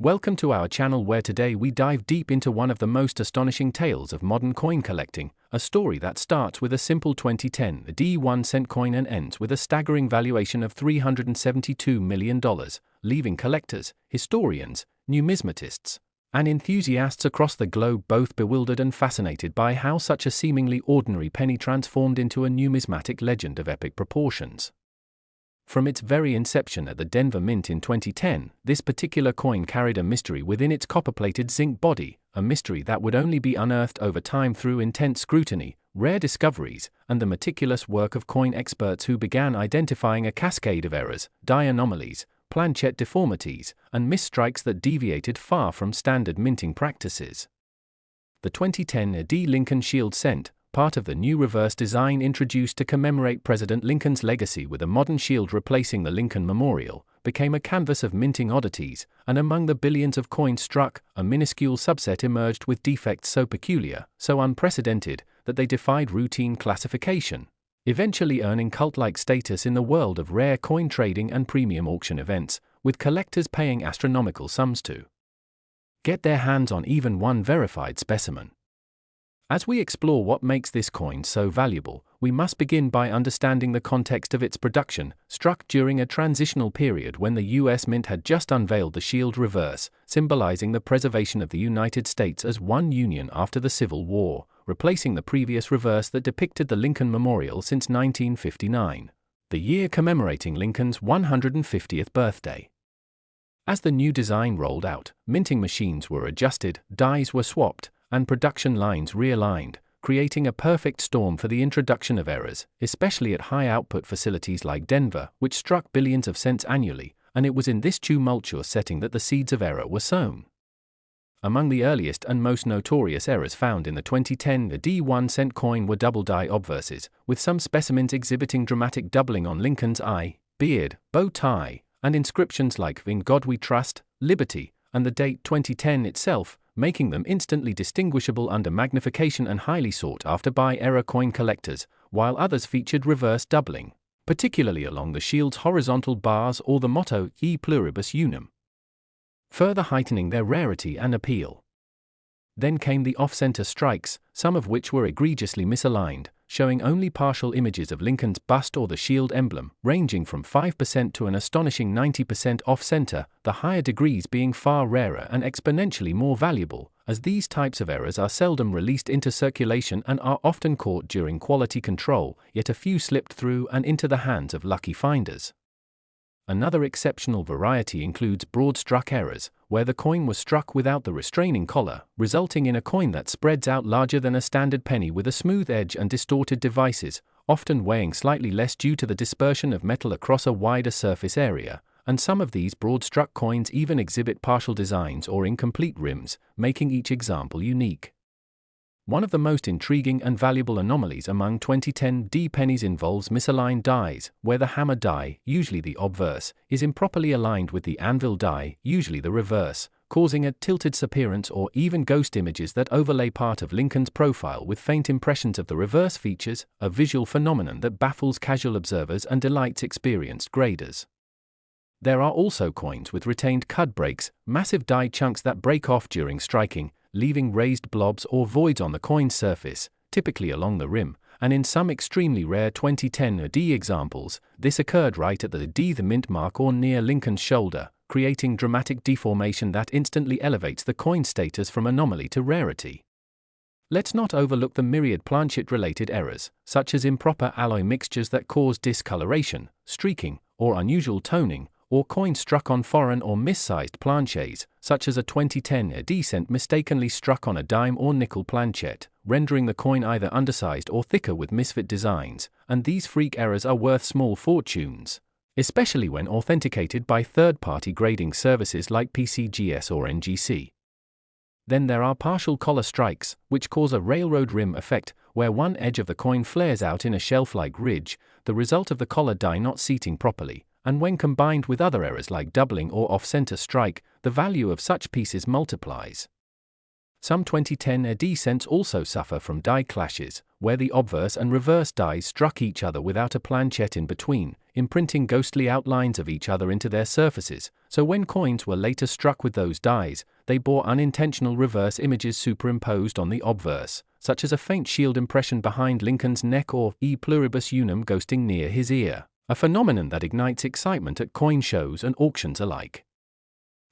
Welcome to our channel where today we dive deep into one of the most astonishing tales of modern coin collecting, a story that starts with a simple 2010 D1 cent coin and ends with a staggering valuation of $372 million, leaving collectors, historians, numismatists, and enthusiasts across the globe both bewildered and fascinated by how such a seemingly ordinary penny transformed into a numismatic legend of epic proportions. From its very inception at the Denver Mint in 2010, this particular coin carried a mystery within its copper-plated zinc body, a mystery that would only be unearthed over time through intense scrutiny, rare discoveries, and the meticulous work of coin experts who began identifying a cascade of errors, die anomalies, planchette deformities, and misstrikes that deviated far from standard minting practices. The 2010 D. Lincoln Shield Cent, part of the new reverse design introduced to commemorate President Lincoln's legacy with a modern shield replacing the Lincoln Memorial, became a canvas of minting oddities, and among the billions of coins struck, a minuscule subset emerged with defects so peculiar, so unprecedented, that they defied routine classification, eventually earning cult-like status in the world of rare coin trading and premium auction events, with collectors paying astronomical sums to get their hands on even one verified specimen. As we explore what makes this coin so valuable, we must begin by understanding the context of its production, struck during a transitional period when the U.S. Mint had just unveiled the shield reverse, symbolizing the preservation of the United States as one union after the Civil War, replacing the previous reverse that depicted the Lincoln Memorial since 1959, the year commemorating Lincoln's 150th birthday. As the new design rolled out, minting machines were adjusted, dies were swapped, and production lines realigned, creating a perfect storm for the introduction of errors, especially at high-output facilities like Denver, which struck billions of cents annually, and it was in this tumultuous setting that the seeds of error were sown. Among the earliest and most notorious errors found in the 2010 D1 cent coin were double die obverses, with some specimens exhibiting dramatic doubling on Lincoln's eye, beard, bow tie, and inscriptions like "In God We Trust," "Liberty," and the date 2010 itself, making them instantly distinguishable under magnification and highly sought after by error coin collectors, while others featured reverse doubling, particularly along the shield's horizontal bars or the motto "E pluribus unum," further heightening their rarity and appeal. Then came the off-center strikes, some of which were egregiously misaligned, showing only partial images of Lincoln's bust or the shield emblem, ranging from 5% to an astonishing 90% off-center, the higher degrees being far rarer and exponentially more valuable, as these types of errors are seldom released into circulation and are often caught during quality control, yet a few slipped through and into the hands of lucky finders. Another exceptional variety includes broad-struck errors, where the coin was struck without the restraining collar, resulting in a coin that spreads out larger than a standard penny with a smooth edge and distorted devices, often weighing slightly less due to the dispersion of metal across a wider surface area, and some of these broad-struck coins even exhibit partial designs or incomplete rims, making each example unique. One of the most intriguing and valuable anomalies among 2010 D pennies involves misaligned dies, where the hammer die, usually the obverse, is improperly aligned with the anvil die, usually the reverse, causing a tilted appearance or even ghost images that overlay part of Lincoln's profile with faint impressions of the reverse features, a visual phenomenon that baffles casual observers and delights experienced graders. There are also coins with retained cud breaks, massive die chunks that break off during striking, leaving raised blobs or voids on the coin's surface, typically along the rim, and in some extremely rare 2010 D examples, this occurred right at the D mint mark or near Lincoln's shoulder, creating dramatic deformation that instantly elevates the coin's status from anomaly to rarity. Let's not overlook the myriad planchette-related errors, such as improper alloy mixtures that cause discoloration, streaking, or unusual toning, or coins struck on foreign or mis-sized planchettes, such as a 2010 D-cent mistakenly struck on a dime or nickel planchette, rendering the coin either undersized or thicker with misfit designs, and these freak errors are worth small fortunes, especially when authenticated by third-party grading services like PCGS or NGC. Then there are partial collar strikes, which cause a railroad rim effect, where one edge of the coin flares out in a shelf-like ridge, the result of the collar die not seating properly, and when combined with other errors like doubling or off-center strike, the value of such pieces multiplies. Some 2010 AD cents also suffer from die clashes, where the obverse and reverse dies struck each other without a planchet in between, imprinting ghostly outlines of each other into their surfaces, so when coins were later struck with those dies, they bore unintentional reverse images superimposed on the obverse, such as a faint shield impression behind Lincoln's neck or E pluribus unum ghosting near his ear, a phenomenon that ignites excitement at coin shows and auctions alike.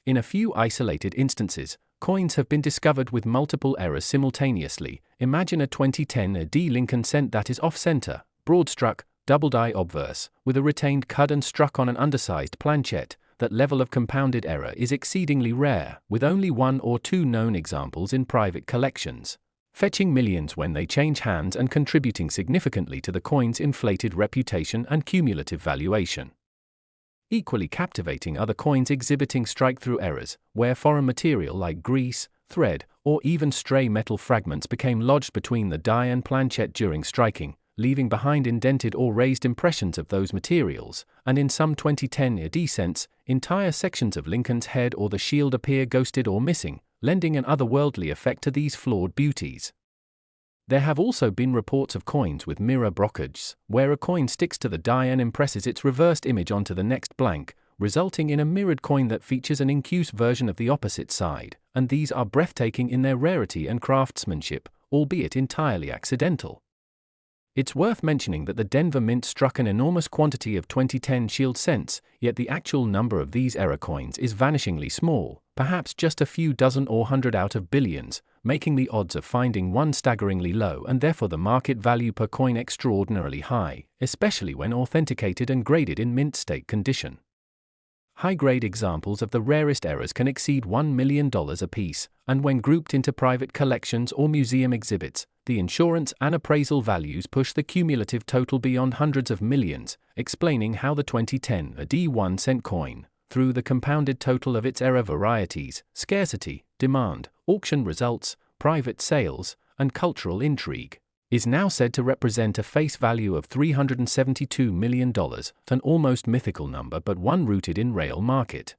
In a few isolated instances, coins have been discovered with multiple errors simultaneously. Imagine a 2010 AD Lincoln cent that is off-center, broad-struck, double-die obverse, with a retained cud and struck on an undersized planchet. That level of compounded error is exceedingly rare, with only 1 or 2 known examples in private collections, fetching millions when they change hands and contributing significantly to the coin's inflated reputation and cumulative valuation. Equally captivating are the coins exhibiting strike-through errors, where foreign material like grease, thread, or even stray metal fragments became lodged between the die and planchet during striking, leaving behind indented or raised impressions of those materials, and in some 2010 AD cents, entire sections of Lincoln's head or the shield appear ghosted or missing, lending an otherworldly effect to these flawed beauties. There have also been reports of coins with mirror brocages, where a coin sticks to the die and impresses its reversed image onto the next blank, resulting in a mirrored coin that features an incuse version of the opposite side, and these are breathtaking in their rarity and craftsmanship, albeit entirely accidental. It's worth mentioning that the Denver Mint struck an enormous quantity of 2010 shield cents, yet the actual number of these error coins is vanishingly small, perhaps just a few dozen or 100 out of billions, making the odds of finding one staggeringly low and therefore the market value per coin extraordinarily high, especially when authenticated and graded in mint state condition. High-grade examples of the rarest errors can exceed $1 million apiece, and when grouped into private collections or museum exhibits, the insurance and appraisal values push the cumulative total beyond hundreds of millions, explaining how the 2010 AD 1 cent coin, through the compounded total of its error varieties, scarcity, demand, auction results, private sales, and cultural intrigue, is now said to represent a face value of $372 million, an almost mythical number but one rooted in real market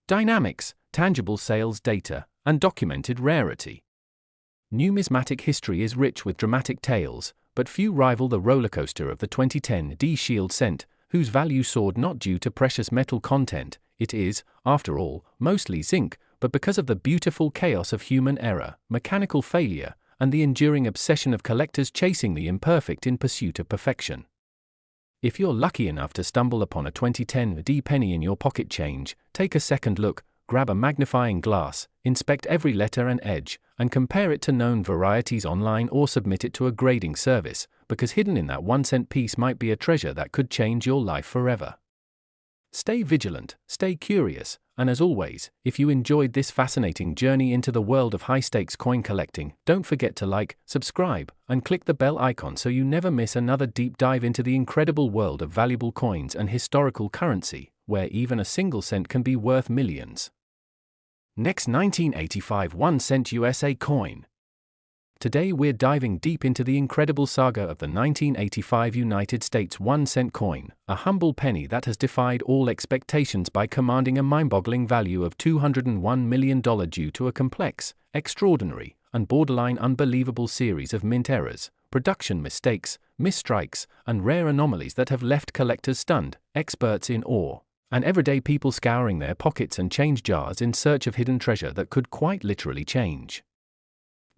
dynamics, tangible sales data, and documented rarity. Numismatic history is rich with dramatic tales, but few rival the rollercoaster of the 2010 D Shield cent, whose value soared not due to precious metal content. It is, after all, mostly zinc, but because of the beautiful chaos of human error, mechanical failure, and the enduring obsession of collectors chasing the imperfect in pursuit of perfection. If you're lucky enough to stumble upon a 2010 D penny in your pocket change, take a second look, grab a magnifying glass, inspect every letter and edge, and compare it to known varieties online or submit it to a grading service, because hidden in that 1 cent piece might be a treasure that could change your life forever. Stay vigilant, stay curious, and as always, if you enjoyed this fascinating journey into the world of high-stakes coin collecting, don't forget to like, subscribe, and click the bell icon so you never miss another deep dive into the incredible world of valuable coins and historical currency, where even a single cent can be worth millions. Next, 1985 1 cent USA coin. Today we're diving deep into the incredible saga of the 1985 United States 1 cent coin, a humble penny that has defied all expectations by commanding a mind-boggling value of $201 million due to a complex, extraordinary, and borderline unbelievable series of mint errors, production mistakes, misstrikes, and rare anomalies that have left collectors stunned, experts in awe, and everyday people scouring their pockets and change jars in search of hidden treasure that could quite literally change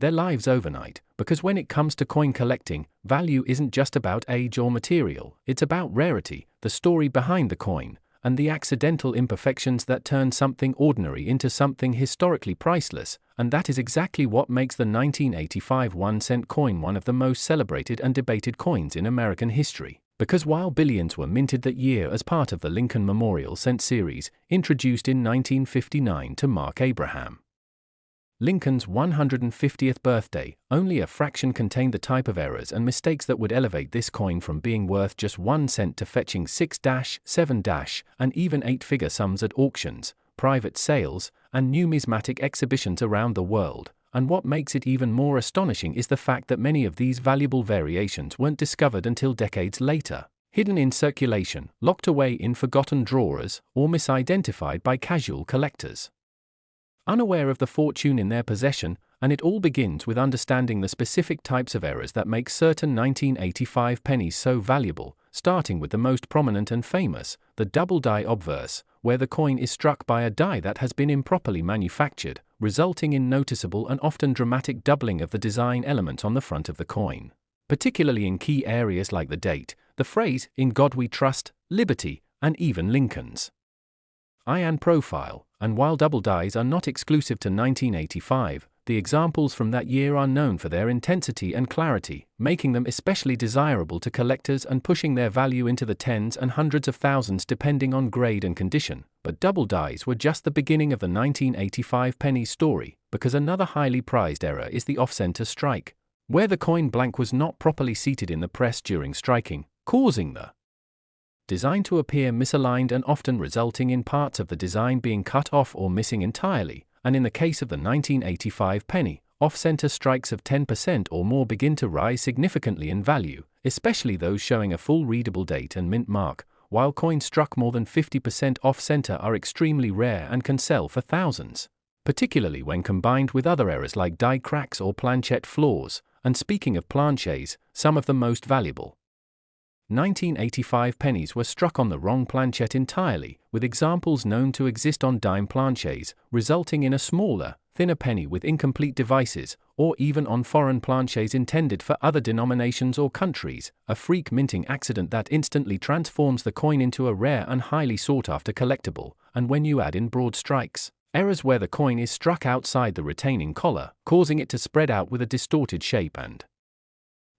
their lives overnight, because when it comes to coin collecting, value isn't just about age or material, it's about rarity, the story behind the coin, and the accidental imperfections that turn something ordinary into something historically priceless, and that is exactly what makes the 1985 1 cent coin one of the most celebrated and debated coins in American history. Because while billions were minted that year as part of the Lincoln Memorial Cent series, introduced in 1959 to mark Abraham Lincoln's 150th birthday, only a fraction contained the type of errors and mistakes that would elevate this coin from being worth just 1 cent to fetching 6, 7, and even 8-figure sums at auctions, private sales, and numismatic exhibitions around the world. And what makes it even more astonishing is the fact that many of these valuable variations weren't discovered until decades later, hidden in circulation, locked away in forgotten drawers, or misidentified by casual collectors. Unaware of the fortune in their possession, and it all begins with understanding the specific types of errors that make certain 1985 pennies so valuable, starting with the most prominent and famous, the double die obverse, where the coin is struck by a die that has been improperly manufactured, resulting in noticeable and often dramatic doubling of the design element on the front of the coin. Particularly in key areas like the date, the phrase, "In God We Trust," Liberty, and even Lincoln's iron profile. And while double dies are not exclusive to 1985, the examples from that year are known for their intensity and clarity, making them especially desirable to collectors and pushing their value into the tens and hundreds of thousands depending on grade and condition. But double dies were just the beginning of the 1985 penny story, because another highly prized error is the off-center strike, where the coin blank was not properly seated in the press during striking, causing the design to appear misaligned and often resulting in parts of the design being cut off or missing entirely. And in the case of the 1985 penny, off-center strikes of 10% or more begin to rise significantly in value, especially those showing a full readable date and mint mark, while coins struck more than 50% off-center are extremely rare and can sell for thousands, particularly when combined with other errors like die cracks or planchette flaws. And speaking of planchets, some of the most valuable 1985 pennies were struck on the wrong planchette entirely, with examples known to exist on dime planchets, resulting in a smaller, thinner penny with incomplete devices, or even on foreign planchets intended for other denominations or countries, a freak minting accident that instantly transforms the coin into a rare and highly sought-after collectible. And when you add in broad strikes, errors where the coin is struck outside the retaining collar, causing it to spread out with a distorted shape, and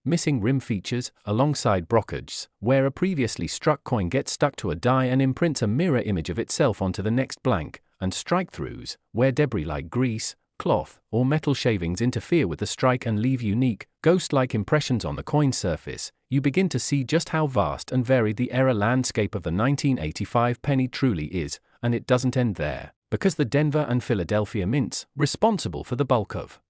missing rim features, alongside brockages, where a previously struck coin gets stuck to a die and imprints a mirror image of itself onto the next blank, and strike-throughs, where debris like grease, cloth, or metal shavings interfere with the strike and leave unique, ghost-like impressions on the coin's surface, you begin to see just how vast and varied the error landscape of the 1985 penny truly is. And it doesn't end there, because the Denver and Philadelphia mints, responsible for the bulk of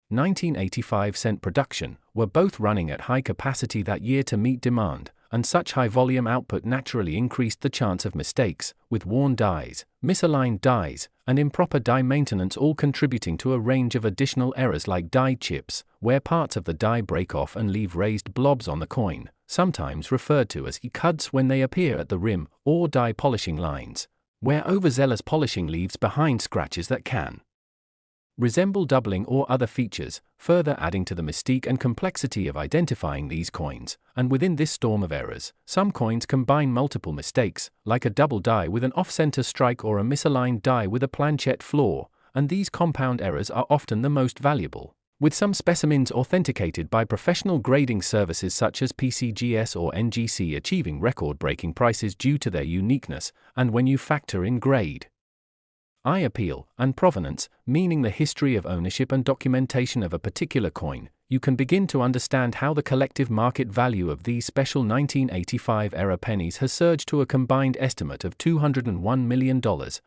1985 cent production, were both running at high capacity that year to meet demand, and such high volume output naturally increased the chance of mistakes, with worn dies, misaligned dies, and improper die maintenance all contributing to a range of additional errors like die chips, where parts of the die break off and leave raised blobs on the coin, sometimes referred to as cuds when they appear at the rim, or die polishing lines, where overzealous polishing leaves behind scratches that can resemble doubling or other features, further adding to the mystique and complexity of identifying these coins. And within this storm of errors, some coins combine multiple mistakes, like a double die with an off-center strike or a misaligned die with a planchette flaw, and these compound errors are often the most valuable, with some specimens authenticated by professional grading services such as PCGS or NGC achieving record-breaking prices due to their uniqueness. And when you factor in grade, I appeal, and provenance, meaning the history of ownership and documentation of a particular coin, you can begin to understand how the collective market value of these special 1985 era pennies has surged to a combined estimate of $201 million,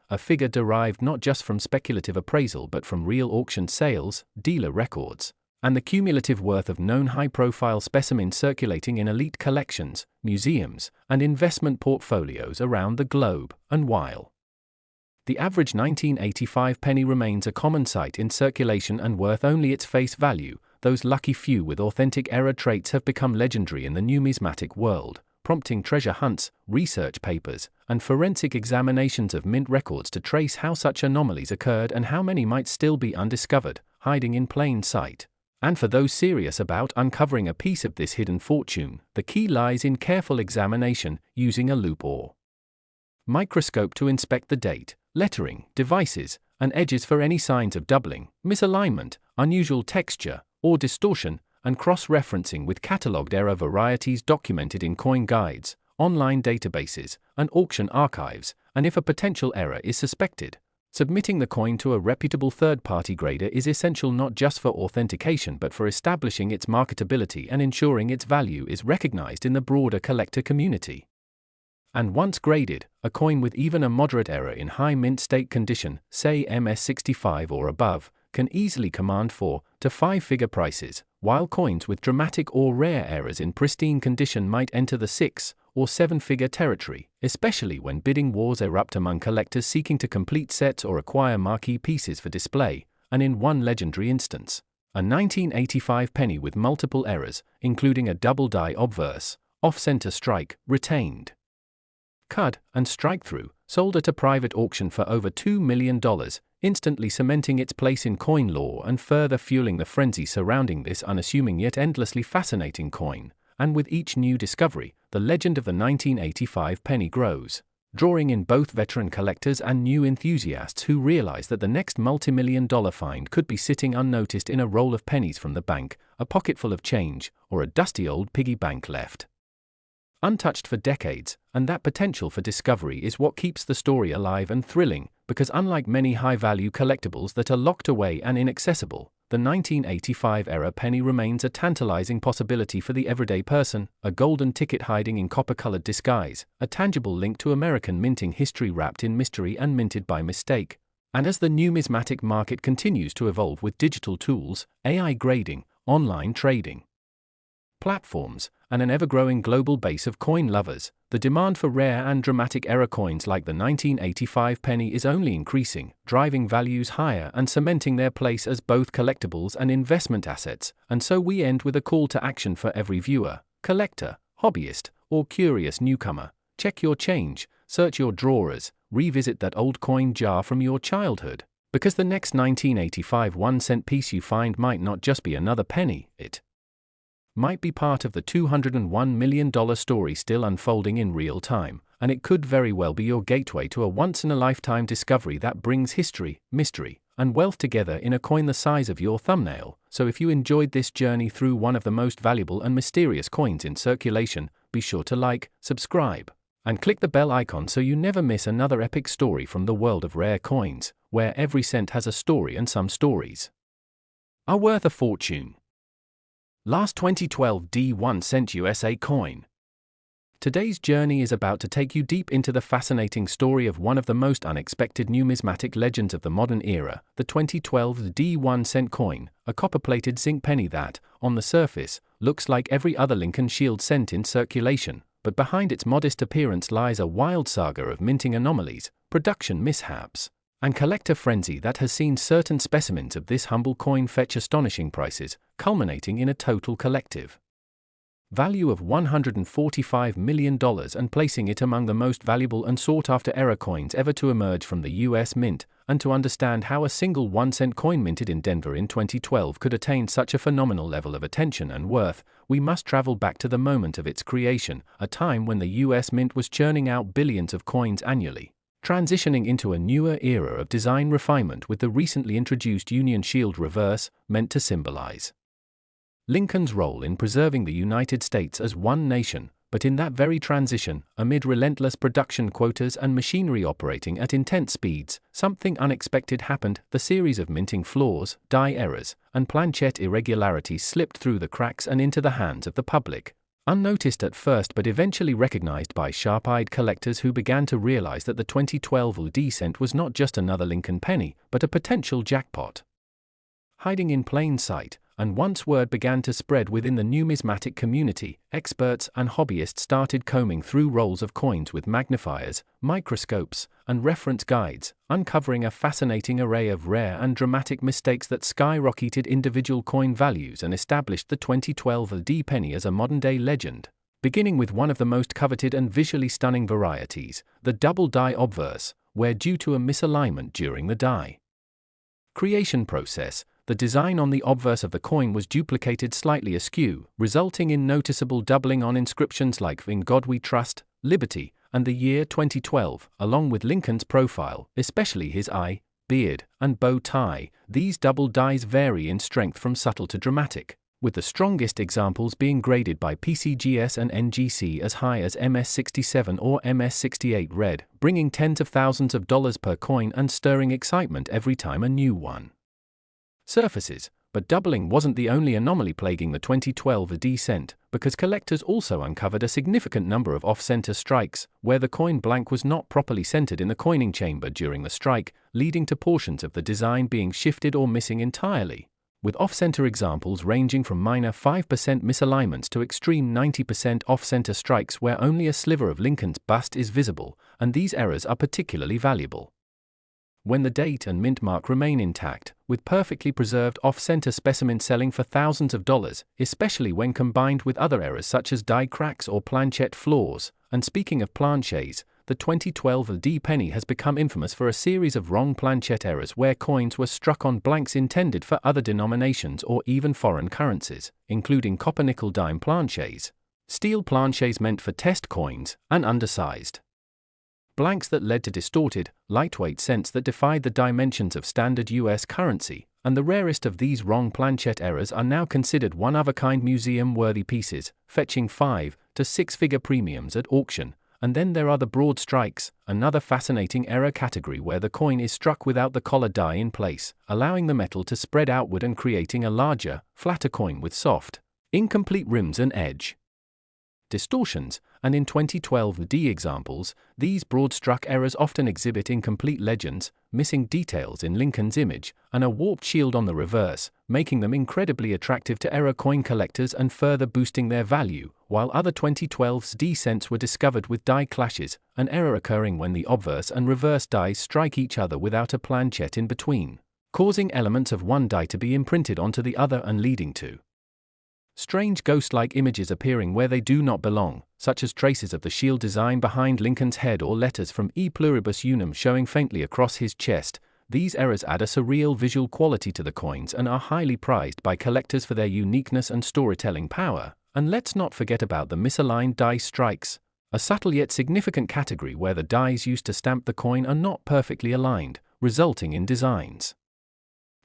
a figure derived not just from speculative appraisal but from real auction sales, dealer records, and the cumulative worth of known high-profile specimens circulating in elite collections, museums, and investment portfolios around the globe. And while the average 1985 penny remains a common sight in circulation and worth only its face value, those lucky few with authentic error traits have become legendary in the numismatic world, prompting treasure hunts, research papers, and forensic examinations of mint records to trace how such anomalies occurred and how many might still be undiscovered, hiding in plain sight. And for those serious about uncovering a piece of this hidden fortune, the key lies in careful examination, using a loupe or microscope to inspect the date, lettering, devices, and edges for any signs of doubling, misalignment, unusual texture, or distortion, and cross-referencing with catalogued error varieties documented in coin guides, online databases, and auction archives. And if a potential error is suspected, submitting the coin to a reputable third-party grader is essential not just for authentication but for establishing its marketability and ensuring its value is recognized in the broader collector community. And once graded, a coin with even a moderate error in high mint state condition, say MS65 or above, can easily command 4 to 5-figure prices, while coins with dramatic or rare errors in pristine condition might enter the 6 or 7-figure territory, especially when bidding wars erupt among collectors seeking to complete sets or acquire marquee pieces for display. and in one legendary instance, a 1985 penny with multiple errors, including a double die obverse, off-center strike, retained, cut, and strike-through, sold at a private auction for over $2 million, instantly cementing its place in coin lore and further fueling the frenzy surrounding this unassuming yet endlessly fascinating coin. And with each new discovery, the legend of the 1985 penny grows, drawing in both veteran collectors and new enthusiasts who realize that the next multi-million-dollar find could be sitting unnoticed in a roll of pennies from the bank, a pocketful of change, or a dusty old piggy bank left untouched for decades. And that potential for discovery is what keeps the story alive and thrilling, because unlike many high-value collectibles that are locked away and inaccessible, the 1985-era penny remains a tantalizing possibility for the everyday person, a golden ticket hiding in copper-colored disguise, a tangible link to American minting history wrapped in mystery and minted by mistake. And as the numismatic market continues to evolve with digital tools, AI grading, online trading platforms, and an ever-growing global base of coin lovers, the demand for rare and dramatic era coins like the 1985 penny is only increasing, driving values higher and cementing their place as both collectibles and investment assets. And so we end with a call to action for every viewer, collector, hobbyist, or curious newcomer. Check your change, search your drawers, revisit that old coin jar from your childhood, because the next 1985 1-cent piece you find might not just be another penny, it might be part of the $201 million story still unfolding in real time, and it could very well be your gateway to a once-in-a-lifetime discovery that brings history, mystery, and wealth together in a coin the size of your thumbnail. So if you enjoyed this journey through one of the most valuable and mysterious coins in circulation, be sure to like, subscribe, and click the bell icon so you never miss another epic story from the world of rare coins, where every cent has a story and some stories are worth a fortune. Last 2012 D1 cent USA coin. Today's journey is about to take you deep into the fascinating story of one of the most unexpected numismatic legends of the modern era, the 2012 D1 cent coin, a copper-plated zinc penny that, on the surface, looks like every other Lincoln Shield cent in circulation, but behind its modest appearance lies a wild saga of minting anomalies, production mishaps, and collector frenzy that has seen certain specimens of this humble coin fetch astonishing prices, culminating in a total collective value of $145 million and placing it among the most valuable and sought-after era coins ever to emerge from the US Mint. And to understand how a single 1-cent coin minted in Denver in 2012 could attain such a phenomenal level of attention and worth, we must travel back to the moment of its creation, a time when the US Mint was churning out billions of coins annually, transitioning into a newer era of design refinement with the recently introduced Union Shield reverse, meant to symbolize Lincoln's role in preserving the United States as one nation. But in that very transition, amid relentless production quotas and machinery operating at intense speeds, something unexpected happened. The series of minting flaws, die errors, and planchette irregularities slipped through the cracks and into the hands of the public, unnoticed at first but eventually recognized by sharp-eyed collectors who began to realize that the 2012 D cent was not just another Lincoln penny, but a potential jackpot hiding in plain sight. And once word began to spread within the numismatic community, experts and hobbyists started combing through rolls of coins with magnifiers, microscopes, and reference guides, uncovering a fascinating array of rare and dramatic mistakes that skyrocketed individual coin values and established the 2012 D penny as a modern-day legend. Beginning with one of the most coveted and visually stunning varieties, the double die obverse, where due to a misalignment during the die creation process, the design on the obverse of the coin was duplicated slightly askew, resulting in noticeable doubling on inscriptions like "In God We Trust," "Liberty," and the year 2012, along with Lincoln's profile, especially his eye, beard, and bow tie. These double dies vary in strength from subtle to dramatic, with the strongest examples being graded by PCGS and NGC as high as MS67 or MS68 red, bringing tens of thousands of dollars per coin and stirring excitement every time a new one surfaces. But doubling wasn't the only anomaly plaguing the 2012 D cent, because collectors also uncovered a significant number of off-center strikes, where the coin blank was not properly centered in the coining chamber during the strike, leading to portions of the design being shifted or missing entirely, with off-center examples ranging from minor 5% misalignments to extreme 90% off-center strikes where only a sliver of Lincoln's bust is visible, and these errors are particularly valuable when the date and mint mark remain intact, with perfectly preserved off-center specimens selling for thousands of dollars, especially when combined with other errors such as die cracks or planchette flaws. And speaking of planchets, the 2012 D penny has become infamous for a series of wrong planchette errors where coins were struck on blanks intended for other denominations or even foreign currencies, including copper-nickel dime planchets, steel planchets meant for test coins, and undersized blanks that led to distorted, lightweight cents that defied the dimensions of standard US currency. And the rarest of these wrong planchette errors are now considered one-of-a-kind museum-worthy pieces, fetching 5- to 6-figure premiums at auction. And then there are the broad strikes, another fascinating error category where the coin is struck without the collar die in place, allowing the metal to spread outward and creating a larger, flatter coin with soft, incomplete rims and edge distortions. And in 2012 D examples, these broad-struck errors often exhibit incomplete legends, missing details in Lincoln's image, and a warped shield on the reverse, making them incredibly attractive to error coin collectors and further boosting their value, while other 2012's D cents were discovered with die clashes, an error occurring when the obverse and reverse dies strike each other without a planchette in between, causing elements of one die to be imprinted onto the other and leading to strange ghost-like images appearing where they do not belong, such as traces of the shield design behind Lincoln's head or letters from E pluribus unum showing faintly across his chest. These errors add a surreal visual quality to the coins and are highly prized by collectors for their uniqueness and storytelling power. And let's not forget about the misaligned die strikes, a subtle yet significant category where the dies used to stamp the coin are not perfectly aligned, resulting in designs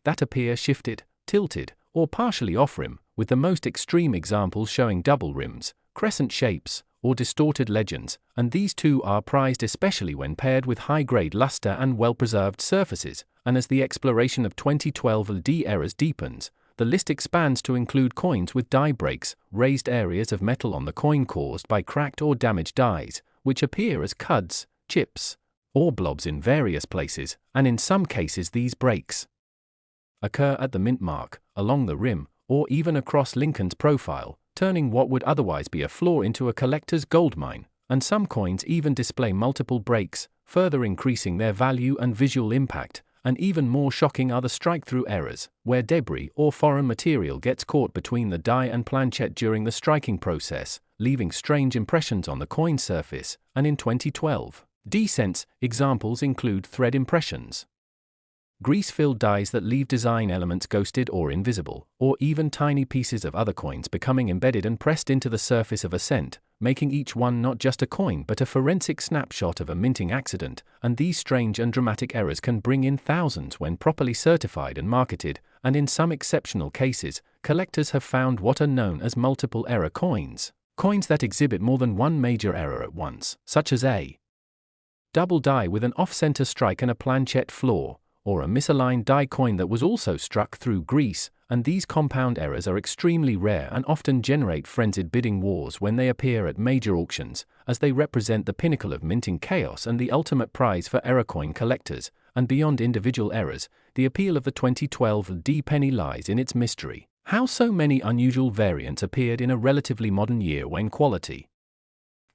that appear shifted, tilted, or partially off-rim, with the most extreme examples showing double rims, crescent shapes, or distorted legends, and these too are prized especially when paired with high-grade luster and well-preserved surfaces. And as the exploration of 2012 D errors deepens, the list expands to include coins with die breaks, raised areas of metal on the coin caused by cracked or damaged dies, which appear as cuds, chips, or blobs in various places, and in some cases these breaks occur at the mint mark, along the rim, or even across Lincoln's profile, turning what would otherwise be a flaw into a collector's goldmine. And some coins even display multiple breaks, further increasing their value and visual impact. And even more shocking are the strike-through errors, where debris or foreign material gets caught between the die and planchette during the striking process, leaving strange impressions on the coin surface. And in 2012, D cents examples include thread impressions, grease-filled dies that leave design elements ghosted or invisible, or even tiny pieces of other coins becoming embedded and pressed into the surface of a cent, making each one not just a coin but a forensic snapshot of a minting accident. And these strange and dramatic errors can bring in thousands when properly certified and marketed, and in some exceptional cases, collectors have found what are known as multiple error coins, coins that exhibit more than one major error at once, such as a double die with an off-center strike and a planchette flaw, or a misaligned die coin that was also struck through grease. And these compound errors are extremely rare and often generate frenzied bidding wars when they appear at major auctions, as they represent the pinnacle of minting chaos and the ultimate prize for error coin collectors. And beyond individual errors, the appeal of the 2012 D penny lies in its mystery. How so many unusual variants appeared in a relatively modern year when quality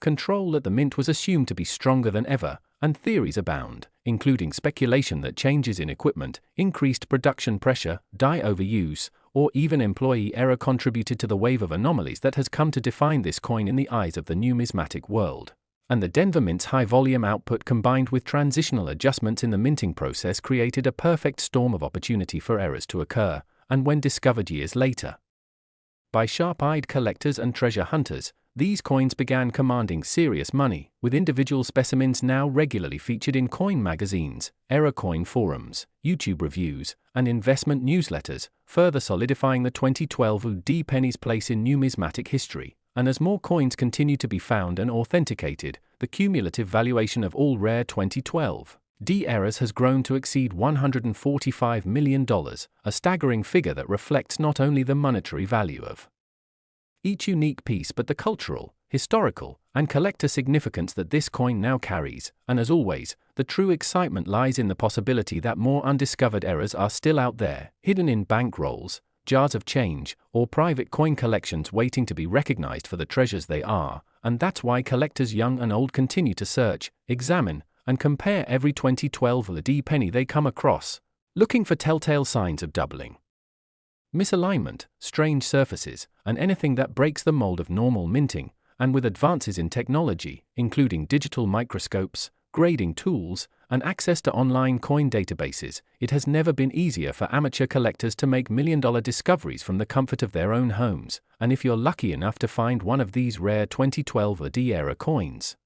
control at the mint was assumed to be stronger than ever, and theories abound, including speculation that changes in equipment, increased production pressure, die overuse, or even employee error contributed to the wave of anomalies that has come to define this coin in the eyes of the numismatic world. And the Denver Mint's high-volume output combined with transitional adjustments in the minting process created a perfect storm of opportunity for errors to occur, and when discovered years later by sharp-eyed collectors and treasure hunters, these coins began commanding serious money, with individual specimens now regularly featured in coin magazines, error coin forums, YouTube reviews, and investment newsletters, further solidifying the 2012 D penny's place in numismatic history. And as more coins continue to be found and authenticated, the cumulative valuation of all rare 2012 D errors has grown to exceed $145 million, a staggering figure that reflects not only the monetary value of each unique piece but the cultural, historical, and collector significance that this coin now carries. And as always, the true excitement lies in the possibility that more undiscovered errors are still out there, hidden in bank rolls, jars of change, or private coin collections waiting to be recognized for the treasures they are. And that's why collectors young and old continue to search, examine, and compare every 2012 D penny they come across. Looking for telltale signs of doubling. Misalignment, strange surfaces, and anything that breaks the mold of normal minting. And with advances in technology, including digital microscopes, grading tools, and access to online coin databases, it has never been easier for amateur collectors to make million-dollar discoveries from the comfort of their own homes. And if you're lucky enough to find one of these rare 2012 AD era coins,